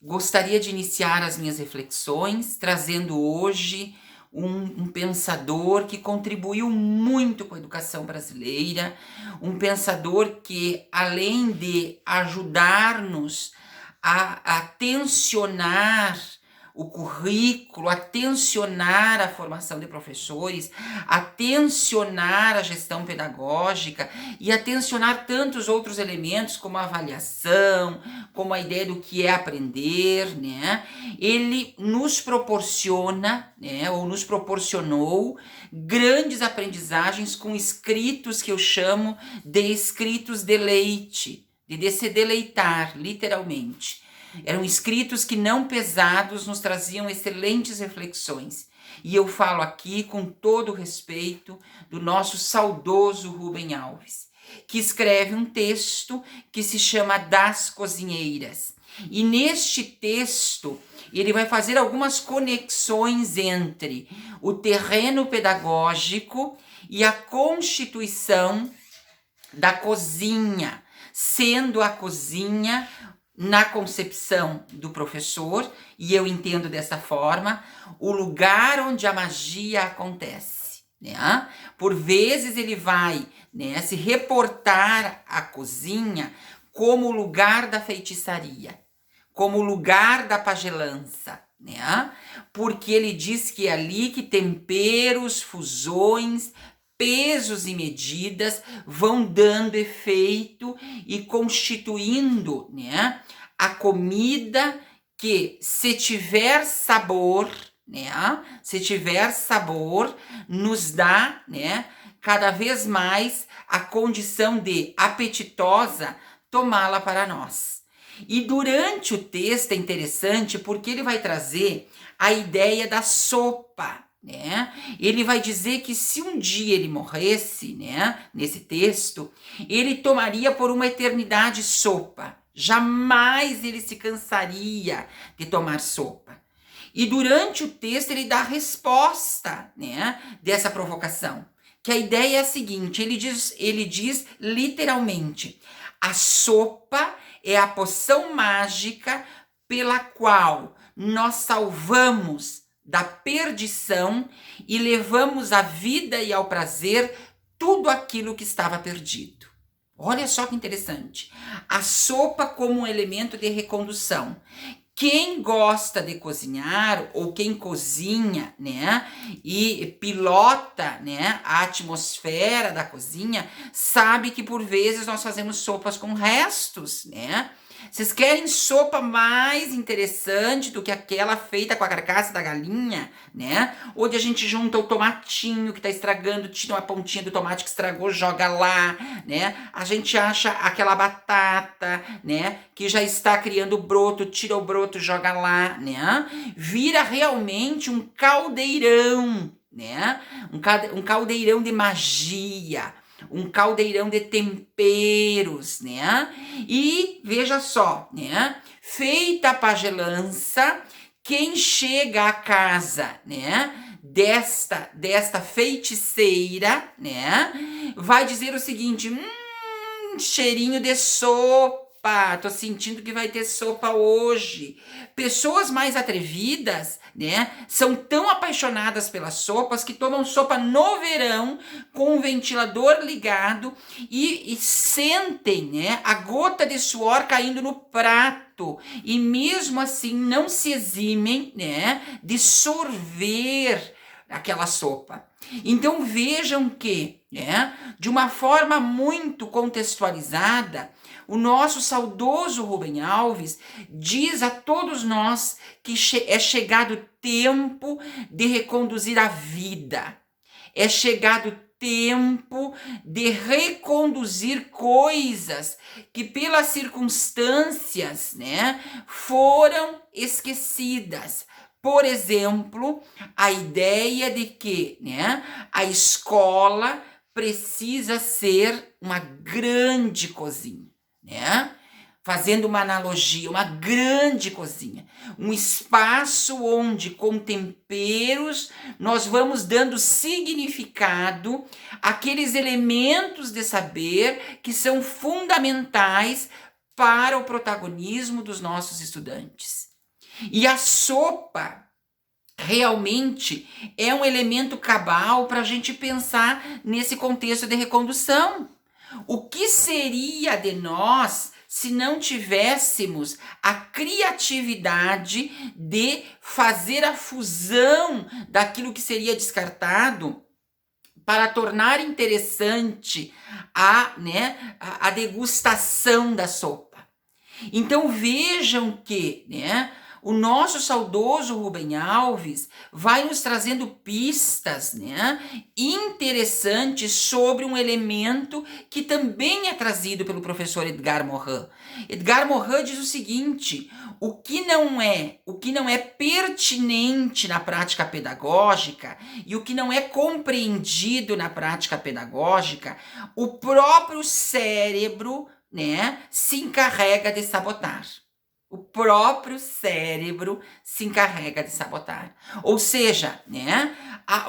gostaria de iniciar as minhas reflexões trazendo hoje um pensador que contribuiu muito com a educação brasileira, um pensador que, além de ajudar-nos a tensionar o currículo, a tensionar a formação de professores, a tensionar a gestão pedagógica e a tensionar tantos outros elementos como a avaliação, como a ideia do que é aprender, né? Ele nos proporciona, né, ou nos proporcionou grandes aprendizagens com escritos que eu chamo de escritos de leite, de se deleitar, literalmente. Eram escritos que, não pesados, nos traziam excelentes reflexões. E eu falo aqui com todo o respeito do nosso saudoso Rubem Alves, que escreve um texto que se chama Das Cozinheiras. E neste texto, ele vai fazer algumas conexões entre o terreno pedagógico e a constituição da cozinha, sendo a cozinha, na concepção do professor, e eu entendo dessa forma, o lugar onde a magia acontece, né? Por vezes ele vai, né, se reportar à cozinha como o lugar da feitiçaria, como o lugar da pagelança, né? Porque ele diz que é ali que temperos, fusões, pesos e medidas vão dando efeito e constituindo, né, a comida que, se tiver sabor, né, se tiver sabor, nos dá, né, cada vez mais a condição de apetitosa tomá-la para nós. E durante o texto é interessante porque ele vai trazer a ideia da sopa, né? Ele vai dizer que se um dia ele morresse, né, nesse texto, ele tomaria por uma eternidade sopa. Jamais ele se cansaria de tomar sopa. E durante o texto ele dá a resposta, né, dessa provocação. Que a ideia é a seguinte, ele diz literalmente: a sopa é a poção mágica pela qual nós salvamos da perdição e levamos à vida e ao prazer tudo aquilo que estava perdido. Olha só que interessante. A sopa como um elemento de recondução. Quem gosta de cozinhar ou quem cozinha, né, e pilota, né, a atmosfera da cozinha, sabe que por vezes nós fazemos sopas com restos, né? Vocês querem sopa mais interessante do que aquela feita com a carcaça da galinha, né? Onde a gente junta o tomatinho que tá estragando, tira uma pontinha do tomate que estragou, joga lá, né? A gente acha aquela batata, né, que já está criando broto, tira o broto, joga lá, né? Vira realmente um caldeirão, né? Um caldeirão de magia, um caldeirão de temperos, né? E veja só, né? Feita a pagelança, quem chega à casa, né, desta feiticeira, né, vai dizer o seguinte: cheirinho de sopa, tô sentindo que vai ter sopa hoje. Pessoas mais atrevidas, né, são tão apaixonadas pelas sopas que tomam sopa no verão com o ventilador ligado e sentem, né, a gota de suor caindo no prato e mesmo assim não se eximem, né, de sorver aquela sopa. Então vejam que, né, de uma forma muito contextualizada, o nosso saudoso Rubem Alves diz a todos nós que é chegado o tempo de reconduzir a vida. É chegado o tempo de reconduzir coisas que pelas circunstâncias, né, foram esquecidas. Por exemplo, a ideia de que, né, a escola precisa ser uma grande cozinha, né? Fazendo uma analogia, uma grande cozinha, um espaço onde com temperos nós vamos dando significado àqueles elementos de saber que são fundamentais para o protagonismo dos nossos estudantes. E a sopa realmente é um elemento cabal para a gente pensar nesse contexto de recondução. O que seria de nós se não tivéssemos a criatividade de fazer a fusão daquilo que seria descartado para tornar interessante a degustação da sopa? Então vejam que, o nosso saudoso Rubem Alves vai nos trazendo pistas, interessantes sobre um elemento que também é trazido pelo professor Edgar Morin. Edgar Morin diz o seguinte: o que não é pertinente na prática pedagógica e o que não é compreendido na prática pedagógica, o próprio cérebro, se encarrega de sabotar. O próprio cérebro se encarrega de sabotar. Ou seja,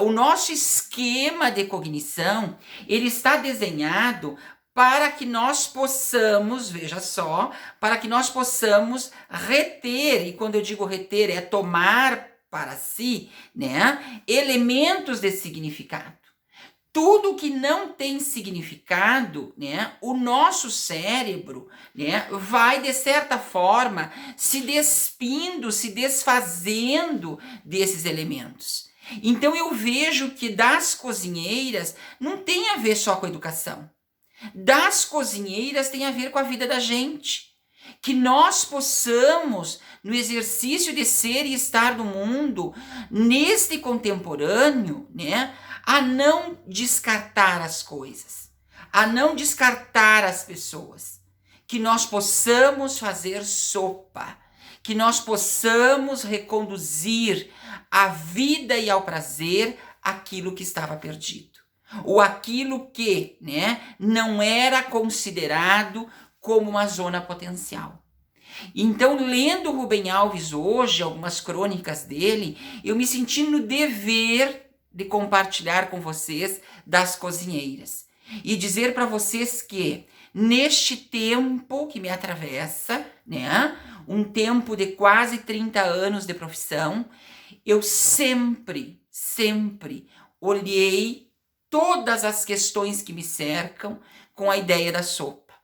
o nosso esquema de cognição, ele está desenhado para que nós possamos, veja só, para que nós possamos reter, e quando eu digo reter, é tomar para si, elementos de significado. Tudo que não tem significado, o nosso cérebro, vai, de certa forma, se despindo, se desfazendo desses elementos. Então, eu vejo que das cozinheiras não tem a ver só com a educação. Das cozinheiras tem a ver com a vida da gente. Que nós possamos, no exercício de ser e estar no mundo, neste contemporâneo, a não descartar as coisas, a não descartar as pessoas, que nós possamos fazer sopa, que nós possamos reconduzir à vida e ao prazer aquilo que estava perdido, ou aquilo que, não era considerado como uma zona potencial. Então, lendo Rubem Alves hoje, algumas crônicas dele, eu me senti no dever de compartilhar com vocês das cozinheiras e dizer para vocês que neste tempo que me atravessa, um tempo de quase 30 anos de profissão, eu sempre olhei todas as questões que me cercam com a ideia da sopa,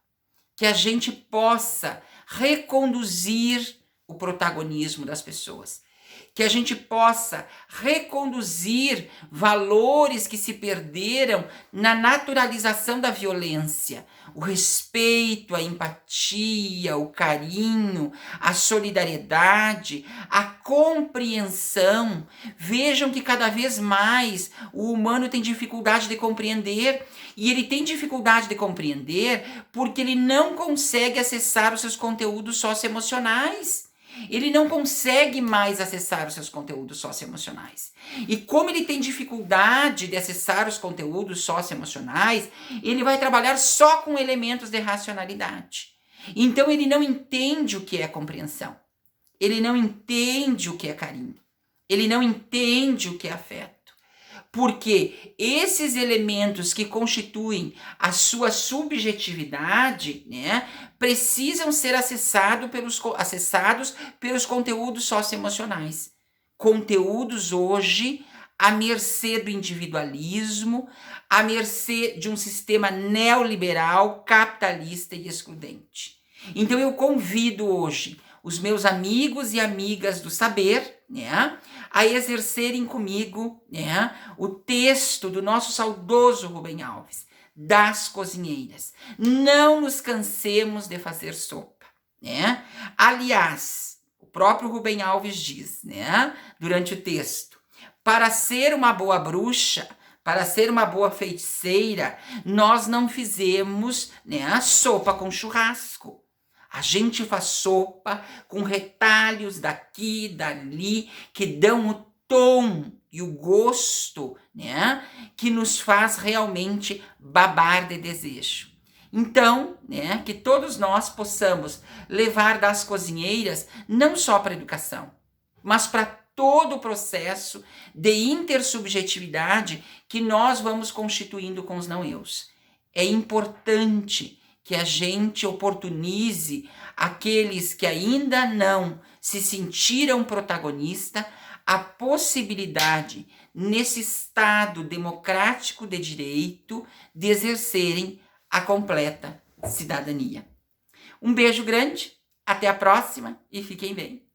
que a gente possa reconduzir o protagonismo das pessoas, que a gente possa reconduzir valores que se perderam na naturalização da violência, o respeito, a empatia, o carinho, a solidariedade, a compreensão. Vejam que cada vez mais o humano tem dificuldade de compreender, e ele tem dificuldade de compreender porque ele não consegue acessar os seus conteúdos socioemocionais. Ele não consegue mais acessar os seus conteúdos socioemocionais. E como ele tem dificuldade de acessar os conteúdos socioemocionais, ele vai trabalhar só com elementos de racionalidade. Então ele não entende o que é compreensão. Ele não entende o que é carinho. Ele não entende o que é afeto. Porque esses elementos que constituem a sua subjetividade, precisam ser acessados pelos conteúdos socioemocionais. Conteúdos hoje à mercê do individualismo, à mercê de um sistema neoliberal, capitalista e excludente. Então eu convido hoje os meus amigos e amigas do saber, a exercerem comigo, o texto do nosso saudoso Rubem Alves, das cozinheiras. Não nos cansemos de fazer sopa, Aliás, o próprio Rubem Alves diz, durante o texto, para ser uma boa bruxa, para ser uma boa feiticeira, nós não fizemos, sopa com churrasco. A gente faz sopa com retalhos daqui e dali que dão o tom e o gosto, que nos faz realmente babar de desejo. Então, que todos nós possamos levar das cozinheiras não só para a educação, mas para todo o processo de intersubjetividade que nós vamos constituindo com os não-eus. É importante que a gente oportunize aqueles que ainda não se sentiram protagonista a possibilidade, nesse Estado democrático de direito, de exercerem a completa cidadania. Um beijo grande, até a próxima e fiquem bem.